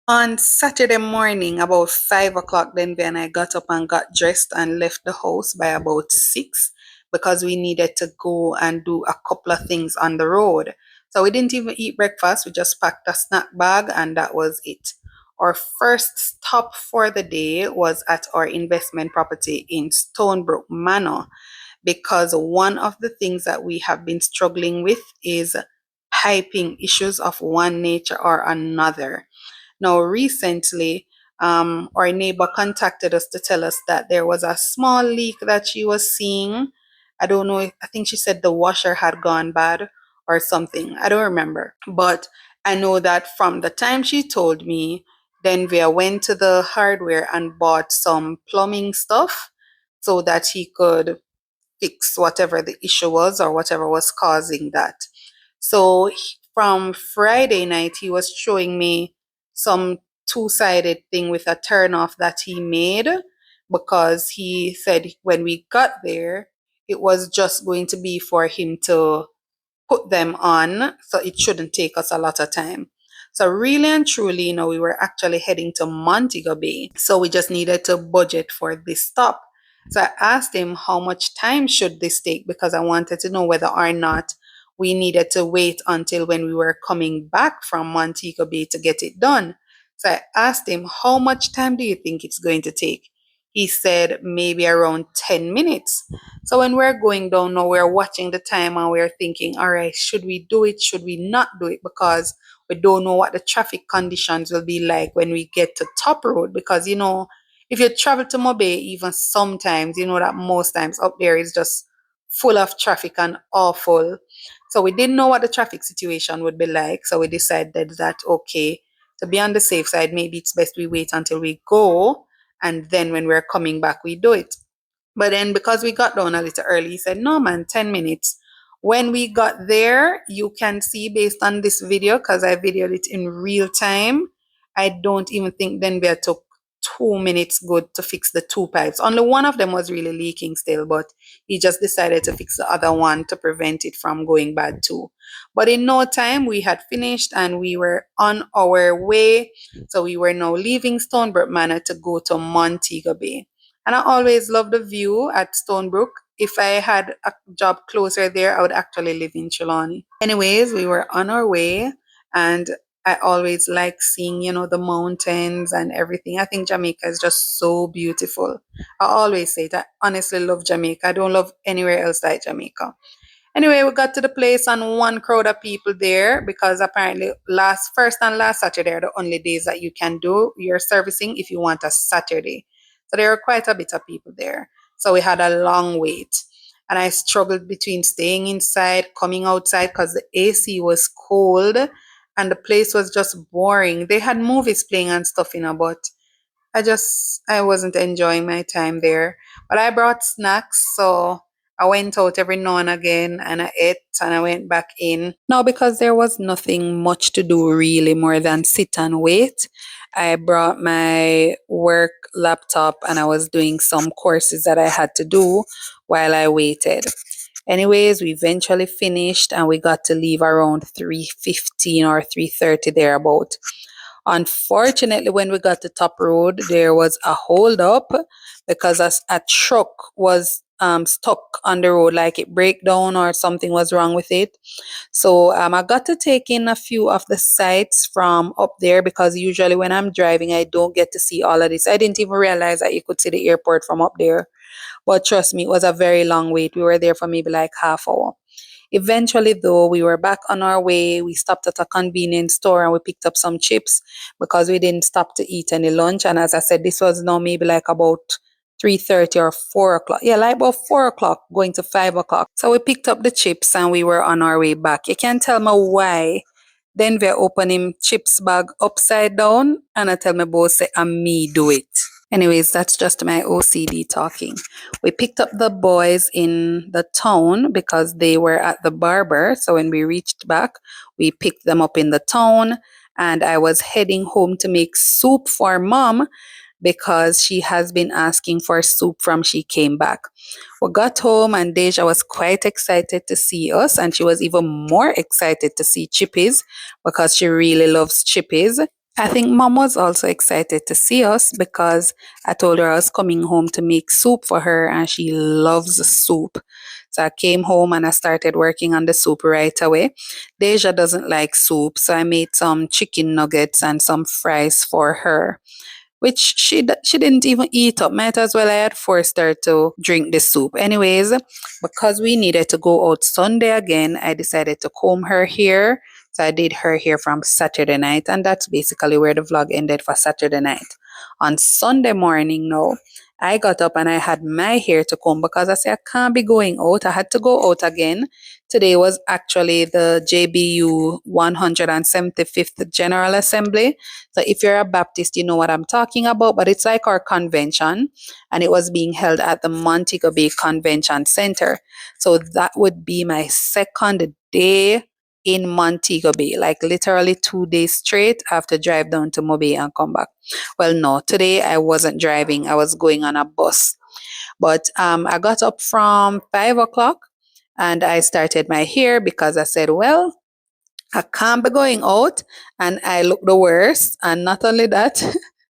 On Saturday morning, about 5 o'clock, Denver and I got up and got dressed and left the house by about 6 because we needed to go and do a couple of things on the road. So we didn't even eat breakfast. We just packed a snack bag and that was it. Our first stop for the day was at our investment property in Stonebrook Manor because one of the things that we have been struggling with is piping issues of one nature or another. Now, recently, our neighbor contacted us to tell us that there was a small leak that she was seeing. I don't know, I think she said the washer had gone bad or something. I don't remember. But I know that from the time she told me, then we went to the hardware and bought some plumbing stuff so that he could fix whatever the issue was or whatever was causing that. So from Friday night, he was showing me some two-sided thing with a turn off that he made because he said when we got there, it was just going to be for him to put them on, so it shouldn't take us a lot of time. So really and truly, we were actually heading to Montego Bay. So we just needed to budget for this stop. So I asked him how much time should this take because I wanted to know whether or not we needed to wait until when we were coming back from Montego Bay to get it done. So I asked him, how much time do you think it's going to take? He said maybe around 10 minutes. So when we're going down now, we're watching the time and we're thinking, all right, should we do it? Should we not do it? Because we don't know what the traffic conditions will be like when we get to Top Road. Because, if you travel to Mobe, even sometimes, you know that most times up there is just full of traffic and awful. So we didn't know what the traffic situation would be like. So we decided that, okay, to be on the safe side, maybe it's best we wait until we go. And then when we're coming back, we do it. But then because we got down a little early, he said, no, man, 10 minutes. When we got there, you can see based on this video, because I videoed it in real time, I don't even think Denver took 2 minutes good to fix the two pipes. Only one of them was really leaking still, but he just decided to fix the other one to prevent it from going bad too. But in no time, we had finished and we were on our way. So we were now leaving Stonebrook Manor to go to Montego Bay. And I always love the view at Stonebrook. If I had a job closer there, I would actually live in Trelawney. Anyways, we were on our way and I always like seeing, the mountains and everything. I think Jamaica is just so beautiful. I always say that I honestly love Jamaica. I don't love anywhere else like Jamaica. Anyway, we got to the place and one crowd of people there because apparently first and last Saturday are the only days that you can do your servicing if you want a Saturday. So there were quite a bit of people there. So we had a long wait. And I struggled between staying inside, coming outside because the AC was cold and the place was just boring. They had movies playing and stuff, but I wasn't enjoying my time there. But I brought snacks, so I went out every now and again and I ate and I went back in. Now, because there was nothing much to do really more than sit and wait, I brought my work laptop and I was doing some courses that I had to do while I waited. Anyways, we eventually finished and we got to leave around 3:15 or 3:30 thereabout. Unfortunately, when we got to Top Road, there was a hold up because a truck was stuck on the road, like it break down or something was wrong with it. So I got to take in a few of the sights from up there because usually when I'm driving, I don't get to see all of this. I didn't even realize that you could see the airport from up there. But trust me, it was a very long wait. We were there for maybe like half hour. Eventually, though, we were back on our way. We stopped at a convenience store and we picked up some chips because we didn't stop to eat any lunch. And as I said, this was now maybe like about 3:30 or 4 o'clock. Yeah, like about 4 o'clock, going to 5 o'clock. So we picked up the chips and we were on our way back. You can't tell me why. Then we open him chips bag upside down and I tell my boss say, and me do it. Anyways, that's just my OCD talking. We picked up the boys in the town because they were at the barber. So when we reached back, we picked them up in the town and I was heading home to make soup for mom because she has been asking for soup from she came back. We got home and Deja was quite excited to see us and she was even more excited to see Chippies because she really loves Chippies. I think mom was also excited to see us because I told her I was coming home to make soup for her and she loves soup. So I came home and I started working on the soup right away. Deja doesn't like soup, so I made some chicken nuggets and some fries for her, which she didn't even eat up. Might as well I had forced her to drink the soup. Anyways, because we needed to go out Sunday again, I decided to comb her hair. So I did her hair from Saturday night, and that's basically where the vlog ended for Saturday night. On Sunday morning now, I got up and I had my hair to comb because I said I can't be going out. I had to go out again. Today was actually the JBU 175th General Assembly. So if you're a Baptist, you know what I'm talking about, but it's like our convention and it was being held at the Montego Bay Convention Center. So that would be my second day in Montego Bay, like literally 2 days straight. I have to drive down to Mobe and come back. Well, no, today I wasn't driving. I was going on a bus. But I got up from 5 o'clock and I started my hair because I said, well, I can't be going out and I look the worst. And not only that,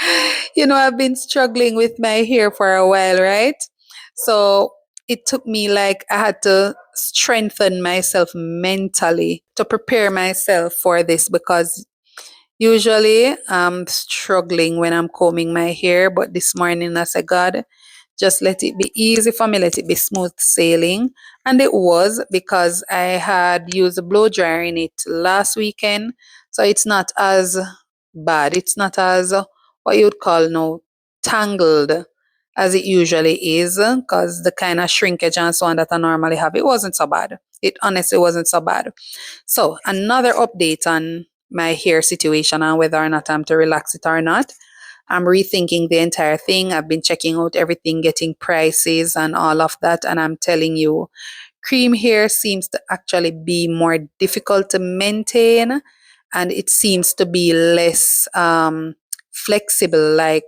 I've been struggling with my hair for a while, right? So it took me like I had to strengthen myself mentally to prepare myself for this because usually I'm struggling when I'm combing my hair. But this morning I said, God, just let it be easy for me, let it be smooth sailing. And it was because I had used a blow dryer in it last weekend. So it's not as bad. It's not as what you would call now tangled as it usually is. Because the kind of shrinkage and so on that I normally have, it wasn't so bad. It honestly wasn't so bad. So another update on my hair situation and whether or not I'm to relax it or not. I'm rethinking the entire thing. I've been checking out everything, getting prices and all of that. And I'm telling you, cream hair seems to actually be more difficult to maintain and it seems to be less flexible. Like,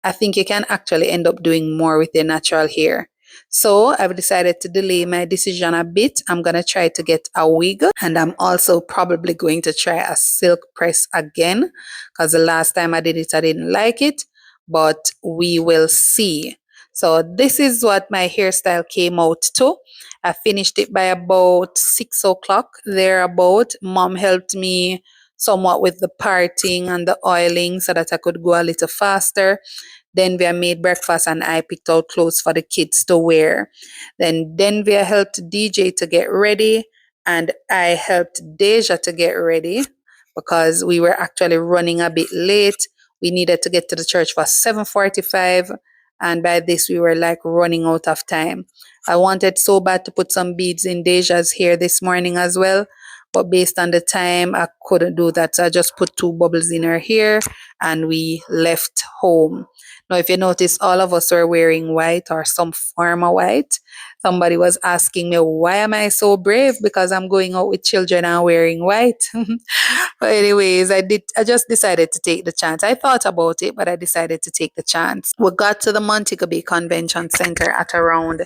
I think you can actually end up doing more with your natural hair. So I've decided to delay my decision a bit. I'm going to try to get a wig and I'm also probably going to try a silk press again because the last time I did it, I didn't like it, but we will see. So this is what my hairstyle came out to. I finished it by about 6 o'clock thereabout. Mom helped me somewhat with the parting and the oiling so that I could go a little faster. Then we made breakfast and I picked out clothes for the kids to wear. Then we helped DJ to get ready and I helped Deja to get ready because we were actually running a bit late. We needed to get to the church for 7:45 and by this we were like running out of time. I wanted so bad to put some beads in Deja's hair this morning as well, but based on the time I couldn't do that. So I just put two bubbles in her hair and we left home. Now, if you notice, all of us were wearing white or some form of white. Somebody was asking me, why am I so brave? Because I'm going out with children and wearing white. But anyways, I just decided to take the chance. I thought about it, but I decided to take the chance. We got to the Montego Bay Convention Center at around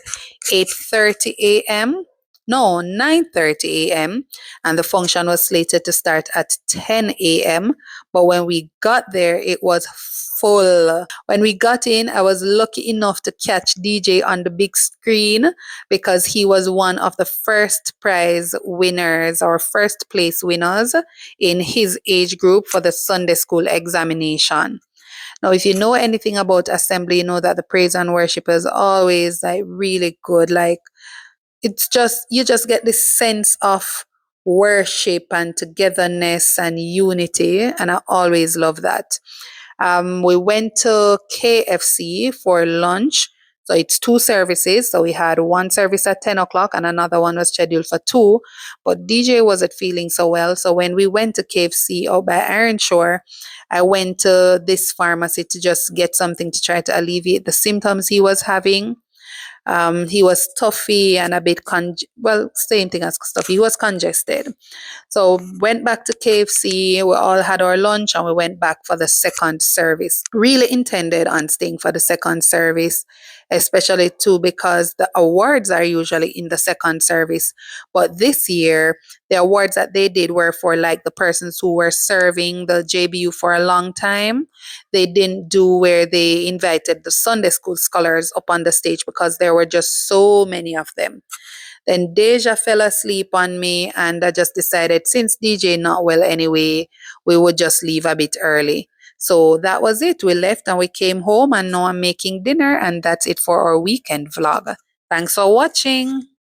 8:30 a.m. No, 9:30 a.m. And the function was slated to start at 10 a.m. But when we got there, it was full. When we got in, I was lucky enough to catch DJ on the big screen because he was one of the first prize winners or first place winners in his age group for the Sunday school examination. Now, if you know anything about assembly, you know that the praise and worship is always like really good. Like it's just, you just get this sense of worship and togetherness and unity. And I always love that. We went to KFC for lunch. So it's two services. So we had one service at 10 o'clock and another one was scheduled for 2. But DJ wasn't feeling so well. So when we went to KFC out by Iron Shore, I went to this pharmacy to just get something to try to alleviate the symptoms he was having. He was stuffy and a bit same thing as stuffy. He was congested. So went back to KFC. We all had our lunch and we went back for the second service. Really intended on staying for the second service. especially too because the awards are usually in the second service. But this year, the awards that they did were for like the persons who were serving the JBU for a long time. They didn't do where they invited the Sunday school scholars up on the stage because there were just so many of them. Then Deja fell asleep on me, and I just decided since DJ not well anyway, we would just leave a bit early. So that was it. We left and we came home, and now I'm making dinner, and that's it for our weekend vlog. Thanks for watching.